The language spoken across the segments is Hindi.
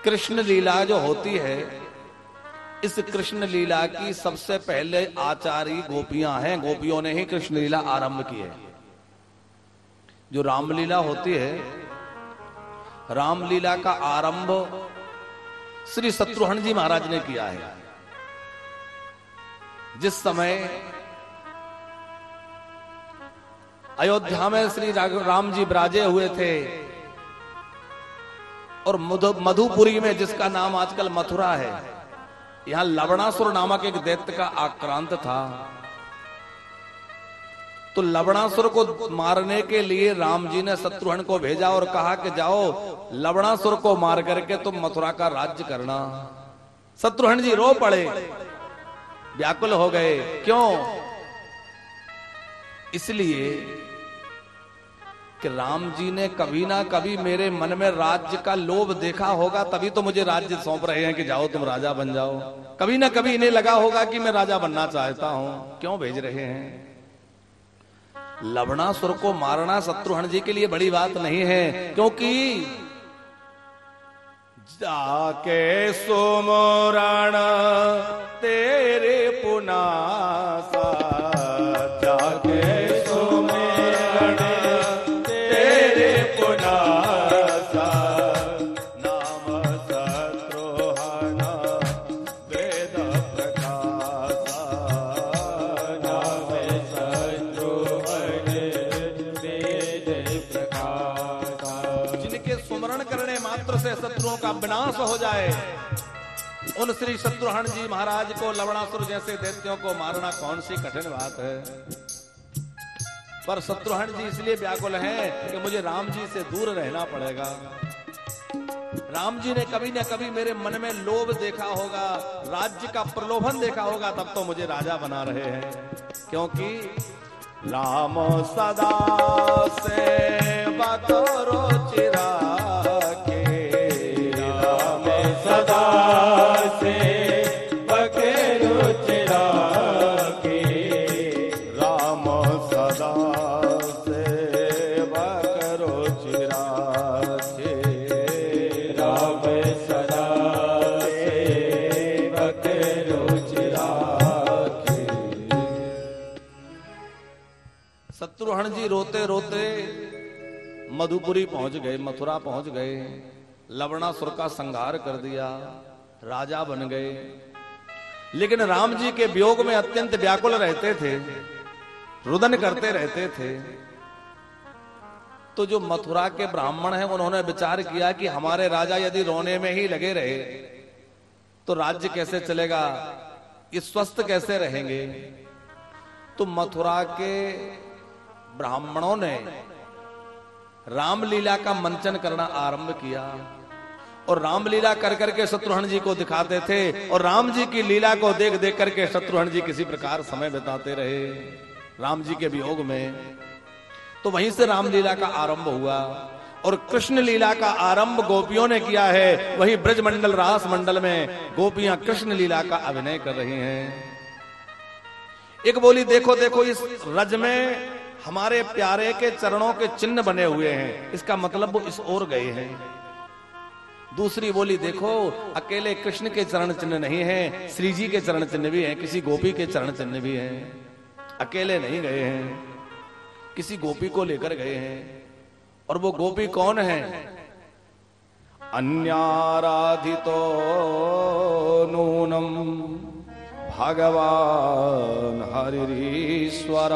कृष्ण लीला जो होती है, इस कृष्ण लीला की सबसे पहले आचारी गोपियां हैं। गोपियों ने ही कृष्ण लीला आरंभ की है। जो रामलीला होती है, रामलीला का आरंभ श्री शत्रुघ्न जी महाराज ने किया है। जिस समय अयोध्या में श्री राम जी विराजे हुए थे और मधुपुरी में, जिसका नाम आजकल मथुरा है, यहां लवणासुर नामक एक दैत्य का आक्रांत था। तो लवणासुर को मारने के लिए राम जी ने शत्रुघ्न को भेजा और कहा कि जाओ लवणासुर को मार करके तुम मथुरा का राज्य करना। शत्रुघ्न जी रो पड़े, व्याकुल हो गए। क्यों? इसलिए कि राम जी ने कभी ना कभी मेरे मन में राज्य का लोभ देखा होगा, तभी तो मुझे राज्य सौंप रहे हैं कि जाओ तुम राजा बन जाओ। कभी ना कभी इन्हें लगा होगा कि मैं राजा बनना चाहता हूं, क्यों भेज रहे हैं? लवणासुर को मारना शत्रुघ्न जी के लिए बड़ी बात नहीं है, क्योंकि जाके सुमरण तेरे पुनासा, जाके सुमरण तेरे पुनासा, नाम शत्रुघ्न वेद प्रकाशा, नाम शत्रुघ्न वेद प्रकाशा। जिनके सुमरण करने मात्र से शत्रुओं का विनाश हो जाए, उन श्री शत्रुघ्न जी महाराज को लवणासुर जैसे दैत्यों को मारना कौन सी कठिन बात है। पर शत्रुघ्न जी इसलिए व्याकुल हैं कि मुझे राम जी से दूर रहना पड़ेगा। राम जी ने कभी न कभी मेरे मन में लोभ देखा होगा, राज्य का प्रलोभन देखा होगा, तब तो मुझे राजा बना रहे हैं। क्योंकि राम सदा सेवा करो चिरा के, राम सदा शत्रुघ्न जी रोते रोते मधुपुरी पहुंच गए, मथुरा पहुंच गए। लवणासुर का संहार कर दिया, राजा बन गए। लेकिन राम जी के वियोग में अत्यंत व्याकुल रहते थे, रुदन करते रहते थे। तो जो मथुरा के ब्राह्मण हैं, उन्होंने विचार किया कि हमारे राजा यदि रोने में ही लगे रहे तो राज्य कैसे चलेगा, ये स्वस्थ कैसे रहेंगे। तो मथुरा के ब्राह्मणों ने रामलीला का मंचन करना आरंभ किया और रामलीला कर करके शत्रुघ्न जी को दिखाते थे, और राम जी की लीला को देख देख करके शत्रुघ्न जी किसी प्रकार समय बिताते रहे राम जी के वियोग में। तो वहीं से रामलीला का आरंभ हुआ और कृष्ण लीला का आरंभ गोपियों ने किया है। वही ब्रज मंडल, रास मंडल में गोपियां कृष्ण लीला का अभिनय कर रही हैं। एक बोली देखो देखो इस रज में हमारे प्यारे के चरणों के चिन्ह बने हुए हैं, इसका मतलब वो इस ओर गए हैं। दूसरी बोली देखो अकेले कृष्ण के चरण चिन्ह नहीं है, श्री जी के चरण चिन्ह भी हैं, किसी गोपी के चरण चिन्ह भी हैं। अकेले नहीं गए हैं, किसी गोपी को लेकर गए हैं। और वो गोपी कौन है? अन्याराधितो नूनम भगवान हरिश्वर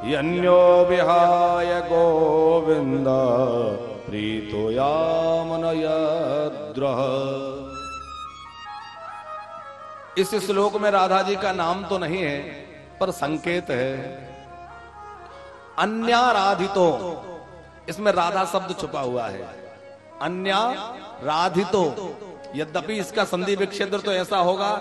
यन्यो विहाय गोविंद प्रीतो यामनयद्रह। इस श्लोक में राधा जी का नाम तो नहीं है, पर संकेत है। अन्याराधितो, इसमें राधा शब्द छुपा हुआ है। अन्याराधितो, यद्यपि इसका संधि विच्छेद तो ऐसा होगा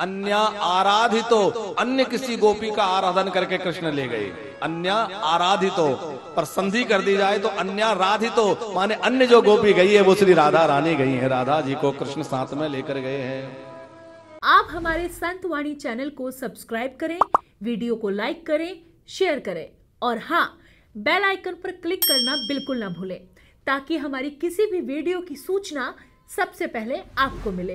अन्य आराधितो, अन्य किसी गोपी का आराधन करके कृष्ण ले गए। अन्य आराधितो पर संधि कर दी जाए तो अन्य राधितो, माने अन्य जो गोपी गई है वो श्री राधा रानी गई है, राधा जी को कृष्ण साथ में लेकर गए हैं। आप हमारे संत वाणी चैनल को सब्सक्राइब करें, वीडियो को लाइक करें, शेयर करें और हाँ, बेल आइकन पर क्लिक करना बिल्कुल ना भूलें, ताकि हमारी किसी भी वीडियो की सूचना सबसे पहले आपको मिले।